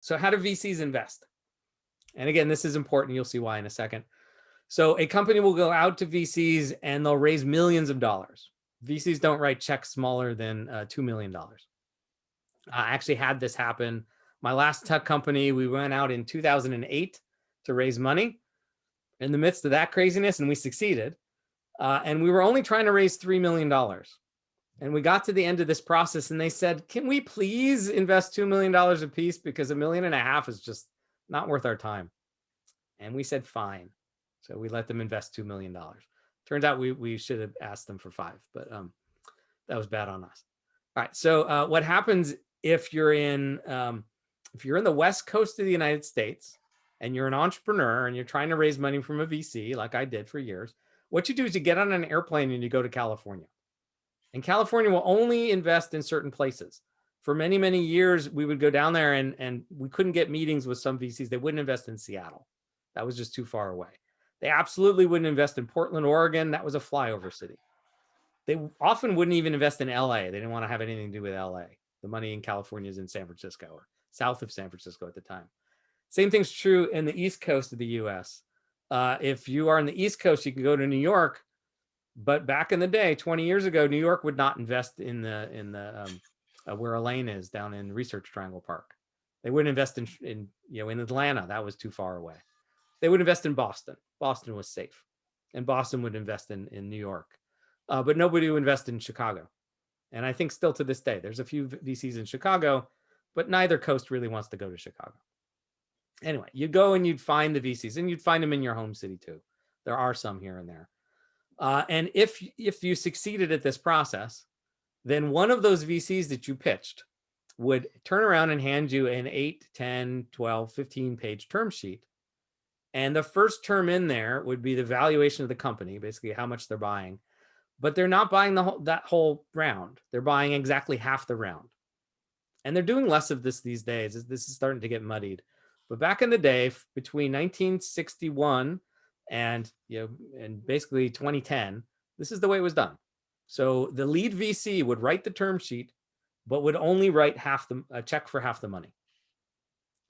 So how do VCs invest? And again, this is important. You'll see why in a second. So a company will go out to VCs and they'll raise millions of dollars. VCs don't write checks smaller than $2 million. I actually had this happen. My last tech company, we went out in 2008 to raise money in the midst of that craziness, and we succeeded. And we were only trying to raise $3 million. And we got to the end of this process and they said, can we please invest $2 million a piece? Because $1.5 million is just not worth our time. And we said, fine. So we let them invest $2 million. Turns out we should have asked them for $5 million, but that was bad on us. All right. So what happens if you're in the West Coast of the United States and you're an entrepreneur and you're trying to raise money from a VC, like I did for years, what you do is you get on an airplane and you go to California. And California will only invest in certain places. For many, many years, we would go down there and we couldn't get meetings with some VCs. They wouldn't invest in Seattle. That was just too far away. They absolutely wouldn't invest in Portland, Oregon. That was a flyover city. They often wouldn't even invest in LA. They didn't want to have anything to do with LA. The money in California is in San Francisco or south of San Francisco at the time. Same thing's true in the East Coast of the US. If you are in the East Coast, you can go to New York. But back in the day, 20 years ago, New York would not invest in where Elaine is down in Research Triangle Park. They wouldn't invest in Atlanta. That was too far away. They would invest in Boston. Boston was safe. And Boston would invest in New York. But nobody would invest in Chicago. And I think still to this day, there's a few VCs in Chicago, but neither coast really wants to go to Chicago. Anyway, you'd go and you'd find the VCs, and you'd find them in your home city too. There are some here and there. And if you succeeded at this process, then one of those VCs that you pitched would turn around and hand you an 8, 10, 12, 15-page term sheet. And the first term in there would be the valuation of the company, basically how much they're buying. But they're not buying that whole round. They're buying exactly half the round. And they're doing less of this these days. This is starting to get muddied. But back in the day, between 1961 and basically 2010, this is the way it was done. So the lead VC would write the term sheet, but would only write a check for half the money.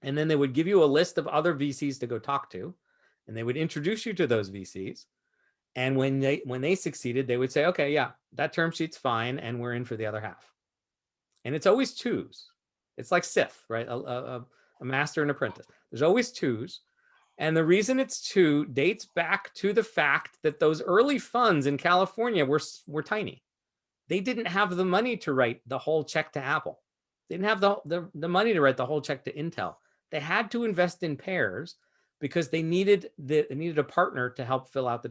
And then they would give you a list of other VCs to go talk to, and they would introduce you to those VCs. And when they succeeded, they would say, okay, yeah, that term sheet's fine, and we're in for the other half. And it's always twos. It's like Sith, right? A master and apprentice. There's always twos. And the reason it's two dates back to the fact that those early funds in California were tiny. They didn't have the money to write the whole check to Apple. They didn't have the money to write the whole check to Intel. They had to invest in pairs because they needed a partner to help fill out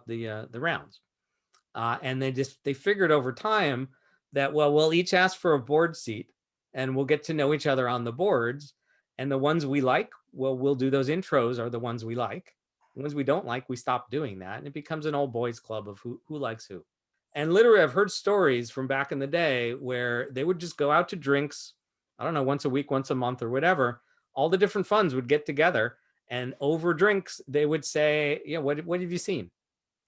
the rounds. And they figured over time that, well, we'll each ask for a board seat and we'll get to know each other on the boards. And the ones we like, well, we'll do those intros are the ones we like. The ones we don't like, we stop doing that. And it becomes an old boys club of who likes who. And literally, I've heard stories from back in the day where they would just go out to drinks, I don't know, once a week, once a month or whatever. All the different funds would get together, and over drinks, they would say, what have you seen?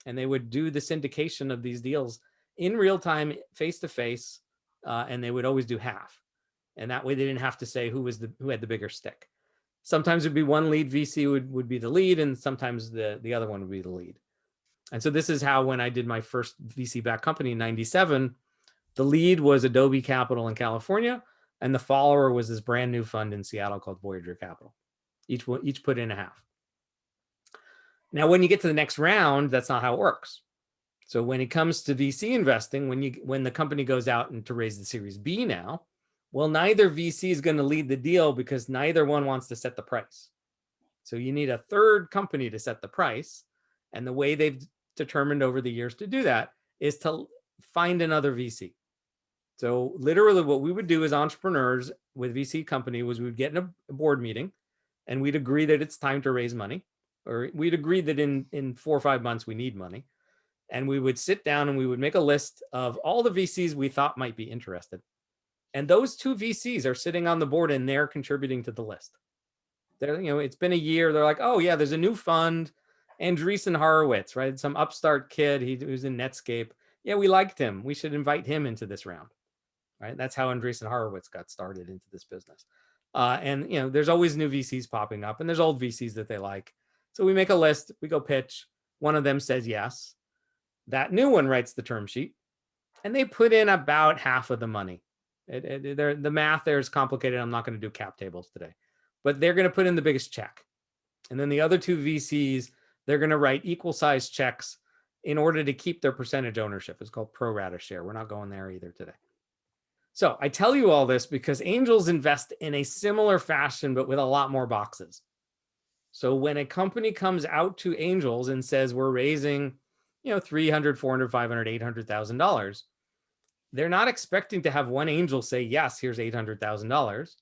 And they would do the syndication of these deals in real time, face to face, and they would always do half. And that way they didn't have to say who had the bigger stick. Sometimes it'd be one lead VC would be the lead, and sometimes the other one would be the lead. And so this is how, when I did my first VC-backed company in 97, the lead was Adobe Capital in California, and the follower was this brand new fund in Seattle called Voyager Capital. Each put in a half. Now, when you get to the next round, that's not how it works. So when it comes to VC investing, when the company goes out and to raise the Series B now, well, neither VC is going to lead the deal because neither one wants to set the price. So you need a third company to set the price. And the way they've determined over the years to do that is to find another VC. So literally what we would do as entrepreneurs with VC company was we would get in a board meeting and we'd agree that it's time to raise money, or we'd agree that in 4 or 5 months we need money. And we would sit down and we would make a list of all the VCs we thought might be interested. And those 2 VCs are sitting on the board and they're contributing to the list. It's been a year. They're like, oh yeah, there's a new fund, Andreessen Horowitz, right? Some upstart kid. He was in Netscape. Yeah, we liked him. We should invite him into this round, right? That's how Andreessen Horowitz got started into this business. And there's always new VCs popping up, and there's old VCs that they like. So we make a list, we go pitch. One of them says yes. That new one writes the term sheet, and they put in about half of the money. The math there is complicated. I'm not going to do cap tables today, but they're going to put in the biggest check. And then the other two VCs, they're going to write equal size checks in order to keep their percentage ownership. It's called pro rata share. We're not going there either today. So I tell you all this because angels invest in a similar fashion, but with a lot more boxes. So when a company comes out to angels and says, we're raising, $300, $400, $500, $800,000, they're not expecting to have one angel say, yes, here's $800,000.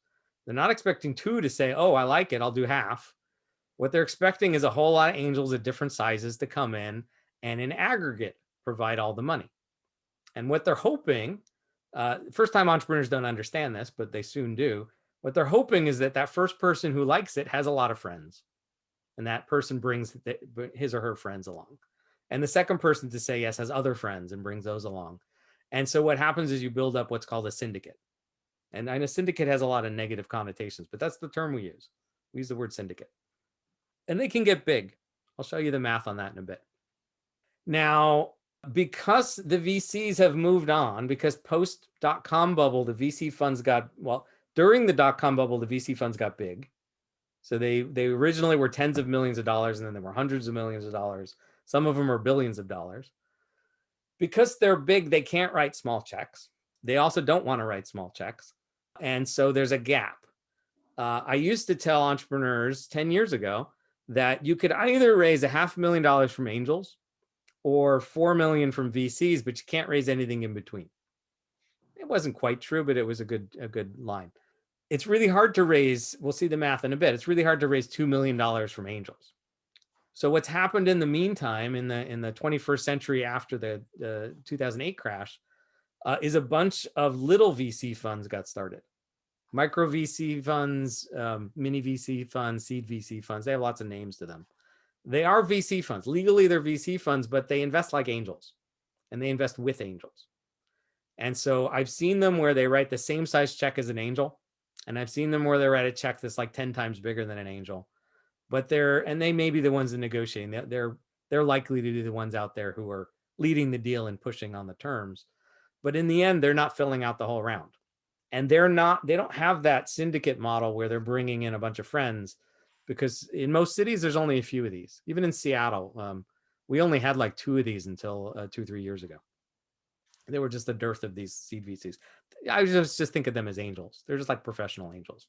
They're not expecting two to say, oh, I like it, I'll do half. What they're expecting is a whole lot of angels at different sizes to come in and in aggregate provide all the money. And what they're hoping, first-time entrepreneurs don't understand this, but they soon do. What they're hoping is that first person who likes it has a lot of friends. And that person brings his or her friends along. And the second person to say yes has other friends and brings those along. And so what happens is you build up what's called a syndicate. And a syndicate has a lot of negative connotations, but that's the term we use. We use the word syndicate. And they can get big. I'll show you the math on that in a bit. Now, because the VCs have moved on, because post-dot-com bubble, the VC funds during the dot-com bubble, the VC funds got big. So they originally were tens of millions of dollars, and then there were hundreds of millions of dollars. Some of them are billions of dollars. Because they're big, they can't write small checks. They also don't want to write small checks. And so there's a gap. I used to tell entrepreneurs 10 years ago that you could either raise $500,000 from angels or 4 million from VCs, but you can't raise anything in between. It wasn't quite true, but it was a good line. It's really hard to raise, we'll see the math in a bit, it's really hard to raise $2 million from angels. So what's happened in the meantime, in the 21st century after the 2008 crash, is a bunch of little VC funds got started. Micro VC funds, mini VC funds, seed VC funds, they have lots of names to them. They are VC funds. Legally, they're VC funds, but they invest like angels, and they invest with angels. And so I've seen them where they write the same size check as an angel, and I've seen them where they write a check that's like 10 times bigger than an angel. But they may be the ones in negotiating. They're likely to be the ones out there who are leading the deal and pushing on the terms. But in the end, they're not filling out the whole round. And they don't have that syndicate model where they're bringing in a bunch of friends, because in most cities, there's only a few of these. Even in Seattle, we only had like 2 of these until 2-3 years ago. They were just a dearth of these seed VCs. I just think of them as angels. They're just like professional angels.